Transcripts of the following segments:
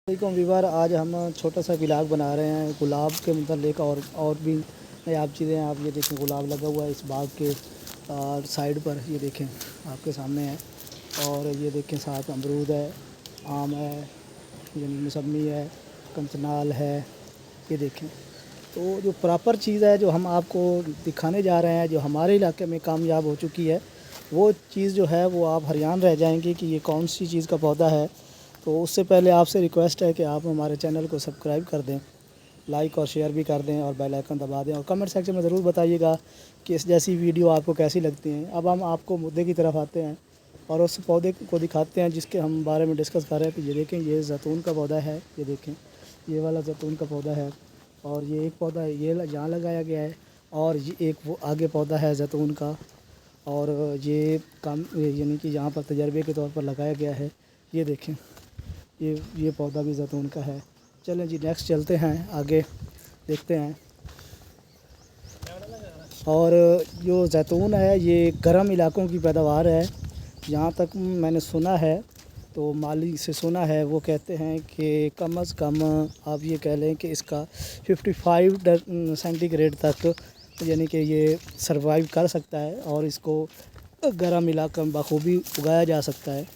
वालेकुम वीवर। आज हम छोटा सा व्लॉग बना रहे हैं गुलाब के मतलब और भी नायाब चीज़ें हैं। आप ये देखें, गुलाब लगा हुआ है इस बाग के साइड पर, ये देखें आपके सामने है। और ये देखें साथ अमरूद है, आम है, यानी मौसमी है, कंचनाल है। ये देखें, तो जो प्रॉपर चीज़ है जो हम आपको दिखाने जा रहे हैं, जो हमारे इलाके में कामयाब हो चुकी है, वो चीज़ जो है वो आप हैरान रह जाएंगे कि ये कौन सी चीज़ का पौधा है। तो उससे पहले आपसे रिक्वेस्ट है कि आप हमारे चैनल को सब्सक्राइब कर दें, लाइक और शेयर भी कर दें और बेल आइकन दबा दें, और कमेंट सेक्शन में ज़रूर बताइएगा कि इस जैसी वीडियो आपको कैसी लगती हैं। अब हम आपको मुद्दे की तरफ आते हैं और उस पौधे को दिखाते हैं जिसके हम बारे में डिस्कस कर रहे हैं। तो ये देखें, ये जैतून का पौधा है। ये देखें, ये वाला जैतून का पौधा है। और ये एक पौधा है, ये यहाँ लगाया गया है। और ये एक वो आगे पौधा है जैतून का। और ये काम यानी कि यहाँ पर तजर्बे के तौर पर लगाया गया है। ये देखें, ये पौधा भी जैतून का है। चलें जी, नेक्स्ट चलते हैं, आगे देखते हैं। और जो जैतून है ये गर्म इलाकों की पैदावार है। जहाँ तक मैंने सुना है, तो माली से सुना है, वो कहते हैं कि कम अज़ कम आप ये कह लें कि इसका 55 सेंटीग्रेड तक यानी कि ये सरवाइव कर सकता है और इसको गर्म इलाके में बखूबी उगाया जा सकता है।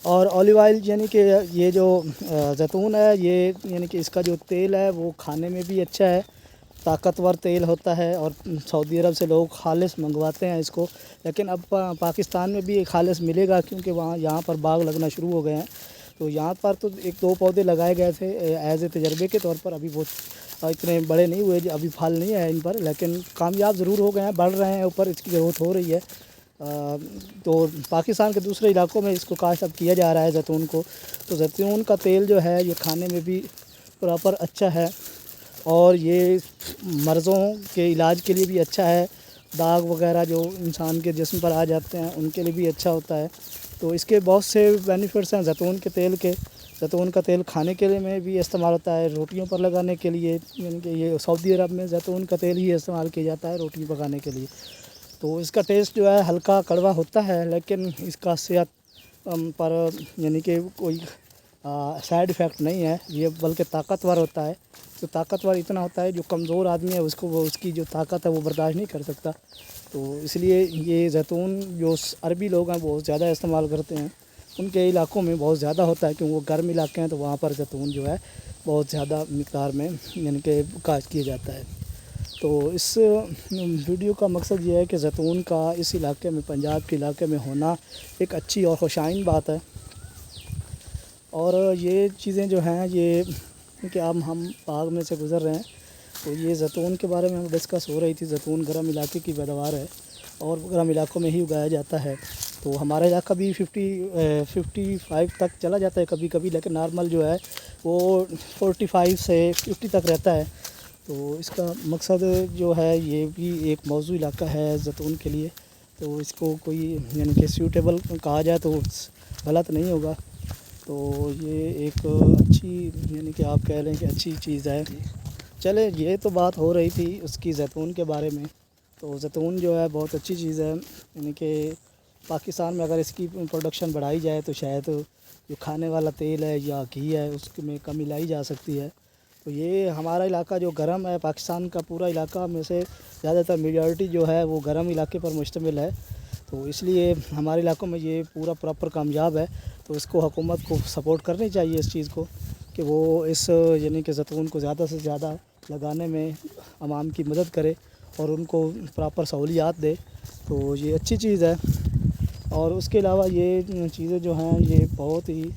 और ऑलिव ऑयल यानी कि ये जो जैतून है, ये यानी कि इसका जो तेल है वो खाने में भी अच्छा है, ताकतवर तेल होता है। और सऊदी अरब से लोग खालिस मंगवाते हैं इसको। लेकिन अब पाकिस्तान में भी खालिस मिलेगा, क्योंकि यहाँ पर बाग लगना शुरू हो गए हैं। तो यहाँ पर तो एक दो पौधे लगाए गए थे एज़ ए तजर्बे के तौर पर। अभी वो इतने बड़े नहीं हुए, अभी फल नहीं है इन पर, लेकिन कामयाब ज़रूर हो गए हैं, बढ़ रहे हैं ऊपर, इसकी ग्रोथ हो रही है। तो पाकिस्तान के दूसरे इलाकों में इसको काश्त अब किया जा रहा है जैतून को। तो जैतून का तेल जो है ये खाने में भी प्रॉपर अच्छा है, और ये मर्ज़ों के इलाज के लिए भी अच्छा है। दाग वगैरह जो इंसान के जिस्म पर आ जाते हैं उनके लिए भी अच्छा होता है। तो इसके बहुत से बेनिफिट्स हैं जैतून के तेल के। जैतून का तेल खाने के लिए में भी इस्तेमाल होता है, रोटियों पर लगाने के लिए, यानी कि ये सऊदी अरब में जैतून का तेल ही इस्तेमाल किया जाता है रोटी पकाने के लिए। तो इसका टेस्ट जो है हल्का कड़वा होता है, लेकिन इसका सेहत पर यानी कि कोई साइड इफ़ेक्ट नहीं है ये, बल्कि ताकतवर होता है। तो ताकतवर इतना होता है, जो कमज़ोर आदमी है उसको वो उसकी जो ताकत है वो बर्दाश्त नहीं कर सकता। तो इसलिए ये जैतून जो अरबी लोग हैं बहुत ज़्यादा इस्तेमाल करते हैं, उनके इलाकों में बहुत ज़्यादा होता है, क्योंकि वो गर्म इलाके हैं। तो वहाँ पर जैतून जो है बहुत ज़्यादा मिक़दार में यानी कि काश्त किया जाता है। तो इस वीडियो का मकसद ये है कि जैतून का इस इलाके में, पंजाब के इलाके में होना एक अच्छी और खुशाइन बात है। और ये चीज़ें जो हैं ये कि अब हम बाग में से गुज़र रहे हैं, तो ये जैतून के बारे में हम डिस्कस हो रही थी। जैतून गर्म इलाके की पैदावार है और गर्म इलाकों में ही उगाया जाता है। तो हमारा इलाका भी 55 तक चला जाता है कभी कभी, लेकिन नॉर्मल जो है वो 45 से 50 तक रहता है। तो इसका मकसद जो है ये भी एक मौजू इलाका है जैतून के लिए। तो इसको कोई यानी कि सूटेबल कहा जाए तो गलत नहीं होगा। तो ये एक अच्छी यानी कि आप कह लें कि अच्छी चीज़ है। चले, ये तो बात हो रही थी उसकी जैतून के बारे में। तो जैतून जो है बहुत अच्छी चीज़ है, यानी कि पाकिस्तान में अगर इसकी प्रोडक्शन बढ़ाई जाए तो शायद जो खाने वाला तेल है या घी है उसमें कमी लाई जा सकती है। तो ये हमारा इलाका जो गर्म है, पाकिस्तान का पूरा इलाका में से ज़्यादातर मेजॉरिटी जो है वो गर्म इलाके पर मुश्तमिल है। तो इसलिए हमारे इलाकों में ये पूरा प्रॉपर कामयाब है। तो इसको हुकूमत को सपोर्ट करनी चाहिए इस चीज़ को, कि वो इस यानी कि जैतून को ज़्यादा से ज़्यादा लगाने में आवाम की मदद करे और उनको प्रॉपर सहूलियात दे। तो ये अच्छी चीज़ है। और उसके अलावा ये चीज़ें जो हैं ये बहुत ही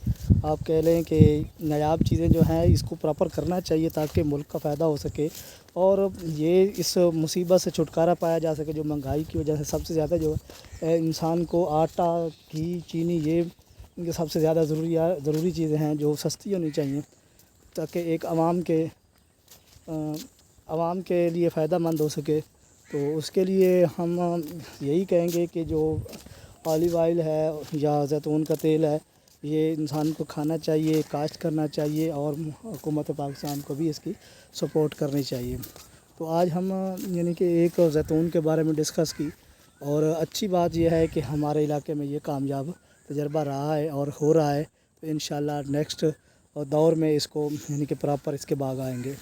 आप कह लें कि नायाब चीज़ें जो हैं, इसको प्रॉपर करना चाहिए ताकि मुल्क का फ़ायदा हो सके और ये इस मुसीबत से छुटकारा पाया जा सके, जो महंगाई की वजह से सबसे ज़्यादा जो है इंसान को आटा, घी, चीनी, ये सबसे ज़्यादा ज़रूरी चीज़ें हैं जो सस्ती होनी चाहिए, ताकि एक आवाम के लिए फ़ायदा मंद हो सके। तो उसके लिए हम यही कहेंगे कि जो ऑलिव ऑयल है या जैतून का तेल है, ये इंसान को खाना चाहिए, काश्त करना चाहिए, और हुकूमत पाकिस्तान को भी इसकी सपोर्ट करनी चाहिए। तो आज हम यानी कि एक जैतून के बारे में डिस्कस की, और अच्छी बात यह है कि हमारे इलाके में ये कामयाब तजर्बा रहा है और हो रहा है। तो इंशाल्लाह नेक्स्ट دور میں اس کو یعنی کہ پراپر اس کے باغ آئیں گے.